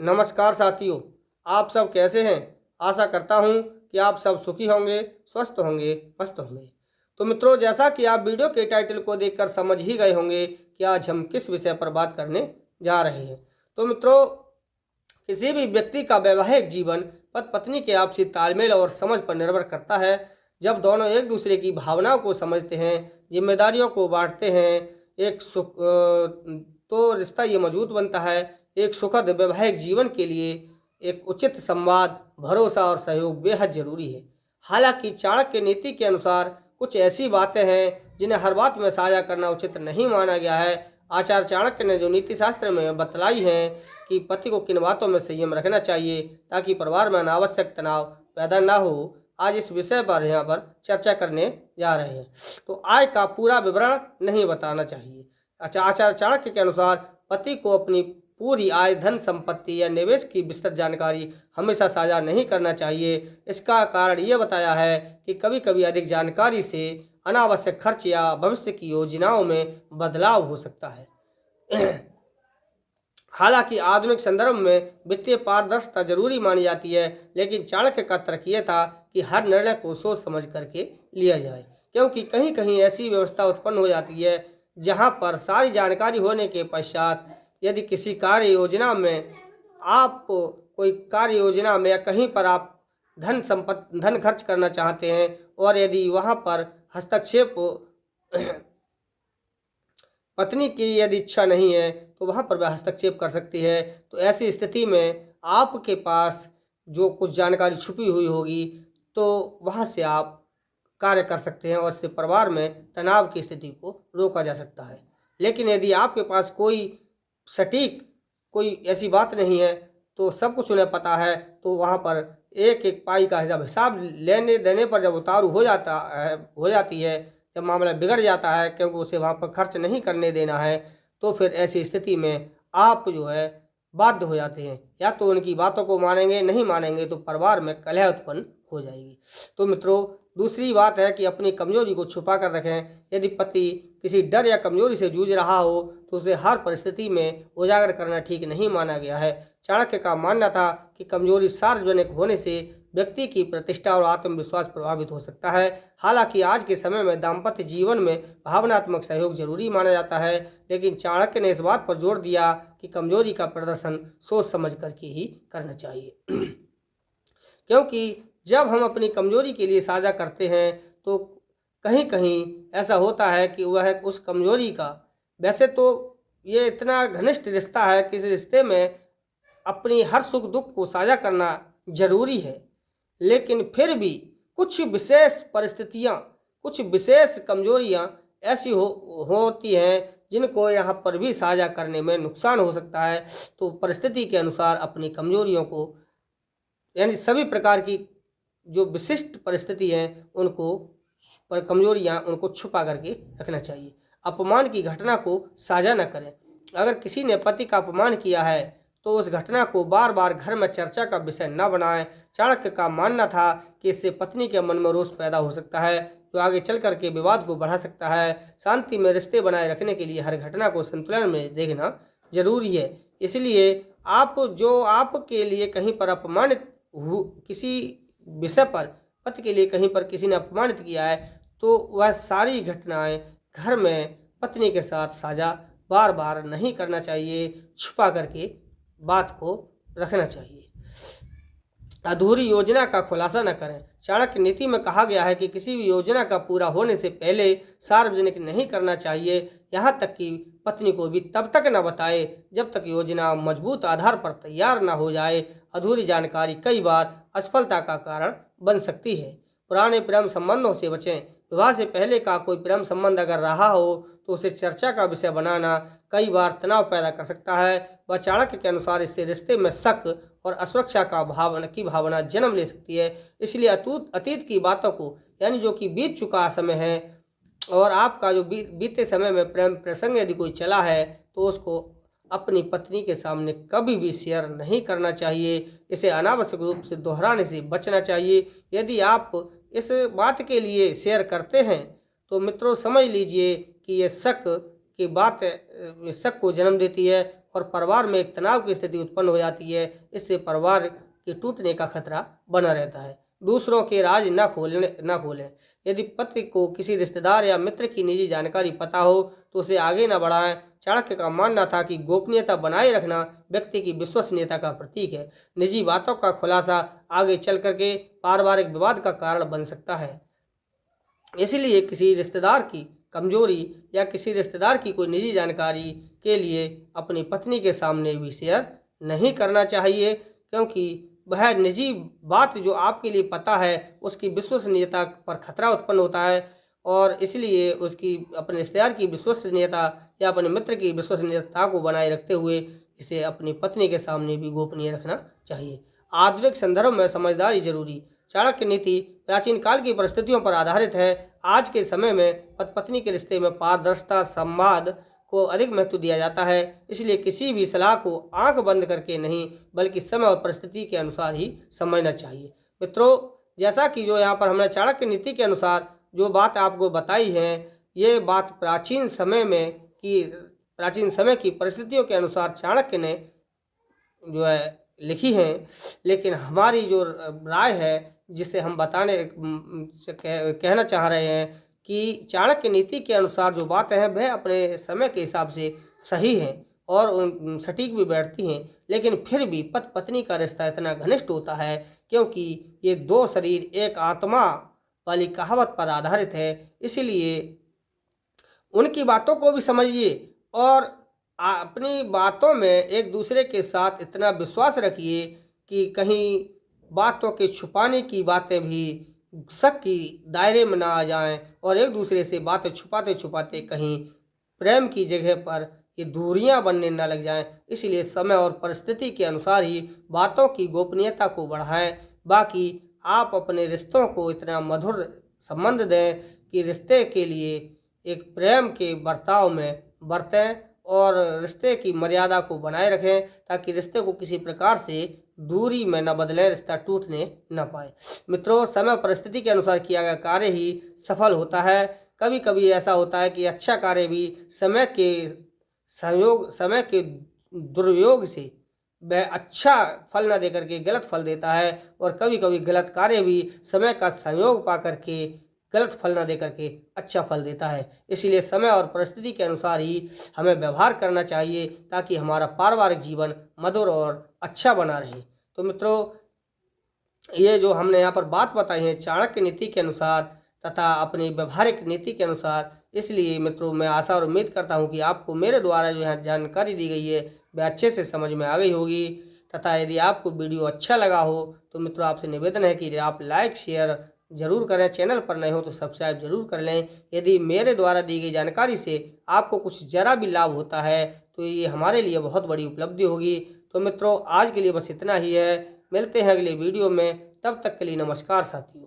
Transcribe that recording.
नमस्कार साथियों, आप सब कैसे हैं। आशा करता हूं कि आप सब सुखी होंगे, स्वस्थ होंगे, मस्त होंगे। तो मित्रों, जैसा कि आप वीडियो के टाइटल को देखकर समझ ही गए होंगे कि आज हम किस विषय पर बात करने जा रहे हैं। तो मित्रों, किसी भी व्यक्ति का वैवाहिक जीवन पति पत्नी के आपसी तालमेल और समझ पर निर्भर करता है। जब दोनों एक दूसरे की भावनाओं को समझते हैं, जिम्मेदारियों को बांटते हैं, तो रिश्ता ये मजबूत बनता है। एक सुखद वैवाहिक जीवन के लिए एक उचित संवाद, भरोसा और सहयोग बेहद जरूरी है। हालांकि चाणक्य नीति के अनुसार कुछ ऐसी बातें हैं जिन्हें हर बात में साझा करना उचित नहीं माना गया है। आचार्य चाणक्य ने जो नीति शास्त्र में बतलाई है कि पति को किन बातों में संयम रखना चाहिए ताकि परिवार में अनावश्यक तनाव पैदा ना हो, आज इस विषय पर यहाँ पर चर्चा करने जा रहे हैं। तो आय का पूरा विवरण नहीं बताना चाहिए। आचार्य चाणक्य के अनुसार पति को अपनी पूरी आय, धन संपत्ति या निवेश की विस्तृत जानकारी हमेशा साझा नहीं करना चाहिए। इसका कारण यह बताया है कि कभी कभी अधिक जानकारी से अनावश्यक खर्च या भविष्य की योजनाओं में बदलाव हो सकता है। हालांकि आधुनिक संदर्भ में वित्तीय पारदर्शिता जरूरी मानी जाती है, लेकिन चाणक्य का तर्क यह था कि हर निर्णय को सोच समझ करके लिया जाए, क्योंकि कहीं कहीं ऐसी व्यवस्था उत्पन्न हो जाती है जहां पर सारी जानकारी होने के पश्चात यदि किसी कार्य योजना में या कहीं पर आप धन खर्च करना चाहते हैं और यदि वहां पर हस्तक्षेप पत्नी की यदि इच्छा नहीं है तो वहां पर वह हस्तक्षेप कर सकती है। तो ऐसी स्थिति में आपके पास जो कुछ जानकारी छुपी हुई होगी तो वहां से आप कार्य कर सकते हैं और इससे परिवार में तनाव की स्थिति को रोका जा सकता है। लेकिन यदि आपके पास कोई ऐसी बात नहीं है, तो सब कुछ उन्हें पता है, तो वहाँ पर एक एक पाई का हिसाब लेने देने पर जब उतारू हो जाती है, जब मामला बिगड़ जाता है क्योंकि उसे वहाँ पर खर्च नहीं करने देना है, तो फिर ऐसी स्थिति में आप जो है बाध्य हो जाते हैं। या तो उनकी बातों को मानेंगे, नहीं मानेंगे तो परिवार में कलह उत्पन्न हो जाएगी। तो मित्रों, दूसरी बात है कि अपनी कमजोरी को छुपा कर रखें। यदि पति किसी डर या कमजोरी से जूझ रहा हो तो उसे हर परिस्थिति में उजागर करना ठीक नहीं माना गया है। चाणक्य का मानना था कि कमजोरी सार्वजनिक होने से व्यक्ति की प्रतिष्ठा और आत्मविश्वास प्रभावित हो सकता है। हालांकि आज के समय में दाम्पत्य जीवन में भावनात्मक सहयोग जरूरी माना जाता है, लेकिन चाणक्य ने इस बात पर जोर दिया कि कमजोरी का प्रदर्शन सोच समझ करके ही करना चाहिए। क्योंकि जब हम अपनी कमजोरी के लिए साझा करते हैं तो कहीं कहीं ऐसा होता है कि वह उस कमजोरी का, वैसे तो ये इतना घनिष्ठ रिश्ता है कि इस रिश्ते में अपनी हर सुख दुख को साझा करना जरूरी है, लेकिन फिर भी कुछ विशेष परिस्थितियां, कुछ विशेष कमजोरियां ऐसी होती हैं जिनको यहाँ पर भी साझा करने में नुकसान हो सकता है। तो परिस्थिति के अनुसार अपनी कमजोरियों को, यानी सभी प्रकार की जो विशिष्ट परिस्थिति हैं कमजोरियां उनको छुपा करके रखना चाहिए। अपमान की घटना को साझा न करें। अगर किसी ने पति का अपमान किया है तो उस घटना को बार बार घर में चर्चा का विषय न बनाएं। चाणक्य का मानना था कि इससे पत्नी के मन में रोष पैदा हो सकता है, जो आगे चल करके विवाद को बढ़ा सकता है। शांति में रिश्ते बनाए रखने के लिए हर घटना को संतुलन में देखना जरूरी है। इसलिए आपके लिए कहीं पर अपमानित किसी विषय पर, पति के लिए कहीं पर किसी ने अपमानित किया है तो वह सारी घटनाएं घर में पत्नी के साथ साझा बार बार नहीं करना चाहिए, छुपा करके बात को रखना चाहिए। अधूरी योजना का खुलासा न करें। चाणक्य नीति में कहा गया है कि किसी भी योजना का पूरा होने से पहले सार्वजनिक नहीं करना चाहिए, यहाँ तक कि पत्नी को भी तब तक न बताए जब तक योजना मजबूत आधार पर तैयार न हो जाए। अधूरी जानकारी कई बार असफलता का कारण बन सकती है। पुराने प्रेम संबंधों से बचें। विवाह से पहले का कोई प्रेम संबंध अगर रहा हो तो उसे चर्चा का विषय बनाना कई बार तनाव पैदा कर सकता है। वह चाणक्य के अनुसार इससे रिश्ते में शक और असुरक्षा की भावना जन्म ले सकती है। इसलिए अतीत की बातों को, यानी जो कि बीत चुका समय है और आपका जो बीते समय में प्रेम प्रसंग यदि कोई चला है तो उसको अपनी पत्नी के सामने कभी भी शेयर नहीं करना चाहिए। इसे अनावश्यक रूप से दोहराने से बचना चाहिए। यदि आप इस बात के लिए शेयर करते हैं तो मित्रों समझ लीजिए कि ये शक को जन्म देती है और परिवार में एक तनाव की स्थिति उत्पन्न हो जाती है। इससे परिवार के टूटने का खतरा बना रहता है। दूसरों के राज न खोलें। यदि पति को किसी रिश्तेदार या मित्र की निजी जानकारी पता हो तो उसे आगे न बढ़ाएं। चाणक्य का मानना था कि गोपनीयता बनाए रखना व्यक्ति की विश्वसनीयता का प्रतीक है। निजी बातों का खुलासा आगे चल करके पारिवारिक विवाद का कारण बन सकता है। इसलिए किसी रिश्तेदार की कमजोरी या किसी रिश्तेदार की कोई निजी जानकारी के लिए अपनी पत्नी के सामने भी शेयर नहीं करना चाहिए, क्योंकि वह निजी बात जो आपके लिए पता है उसकी विश्वसनीयता पर खतरा उत्पन्न होता है, और इसलिए उसकी अपने रिश्तेदार की विश्वसनीयता या अपने मित्र की विश्वसनीयता को बनाए रखते हुए इसे अपनी पत्नी के सामने भी गोपनीय रखना चाहिए। आधुनिक संदर्भ में समझदारी जरूरी। चाणक्य नीति प्राचीन काल की परिस्थितियों पर आधारित है। आज के समय में पति पत्नी के रिश्ते में पारदर्शिता, संवाद को अधिक महत्व दिया जाता है। इसलिए किसी भी सलाह को आंख बंद करके नहीं बल्कि समय और परिस्थिति के अनुसार ही समझना चाहिए। मित्रों, जैसा कि जो यहाँ पर हमने चाणक्य नीति के अनुसार जो बात आपको बताई है, ये बात प्राचीन समय की परिस्थितियों के अनुसार चाणक्य ने जो है लिखी हैं। लेकिन हमारी जो राय है जिसे हम कहना चाह रहे हैं कि चाणक्य नीति के अनुसार जो बातें हैं वह अपने समय के हिसाब से सही हैं और सटीक भी बैठती हैं, लेकिन फिर भी पति पत्नी का रिश्ता इतना घनिष्ठ होता है क्योंकि ये दो शरीर एक आत्मा वाली कहावत पर आधारित है। इसीलिए उनकी बातों को भी समझिए और अपनी बातों में एक दूसरे के साथ इतना विश्वास रखिए कि कहीं बातों के छुपाने की बातें भी शक की दायरे में ना आ जाएं और एक दूसरे से बातें छुपाते छुपाते कहीं प्रेम की जगह पर ये दूरियां बनने ना लग जाएं। इसलिए समय और परिस्थिति के अनुसार ही बातों की गोपनीयता को बढ़ाएं। बाकी आप अपने रिश्तों को इतना मधुर संबंध दें कि रिश्ते के लिए एक प्रेम के बर्ताव में बरतें और रिश्ते की मर्यादा को बनाए रखें ताकि रिश्ते को किसी प्रकार से दूरी में न बदलें, रिश्ता टूटने न पाए। मित्रों, समय परिस्थिति के अनुसार किया गया कार्य ही सफल होता है। कभी कभी ऐसा होता है कि अच्छा कार्य भी समय के दुर्योग से वह अच्छा फल न देकर के गलत फल देता है, और कभी कभी गलत कार्य भी समय का संयोग पा करके गलत फल न देकर के अच्छा फल देता है। इसलिए समय और परिस्थिति के अनुसार ही हमें व्यवहार करना चाहिए ताकि हमारा पारिवारिक जीवन मधुर और अच्छा बना रहे। तो मित्रों, ये जो हमने यहाँ पर बात बताई है चाणक्य नीति के अनुसार तथा अपनी व्यवहारिक नीति के अनुसार, इसलिए मित्रों मैं आशा और उम्मीद करता हूँ कि आपको मेरे द्वारा जो यहाँ जानकारी दी गई है वह अच्छे से समझ में आ गई होगी। तथा यदि आपको वीडियो अच्छा लगा हो तो मित्रों आपसे निवेदन है कि आप लाइक शेयर जरूर करें। चैनल पर नए हो तो सब्सक्राइब जरूर कर लें। यदि मेरे द्वारा दी गई जानकारी से आपको कुछ जरा भी लाभ होता है तो ये हमारे लिए बहुत बड़ी उपलब्धि होगी। तो मित्रों, आज के लिए बस इतना ही है। मिलते हैं अगले वीडियो में, तब तक के लिए नमस्कार साथियों।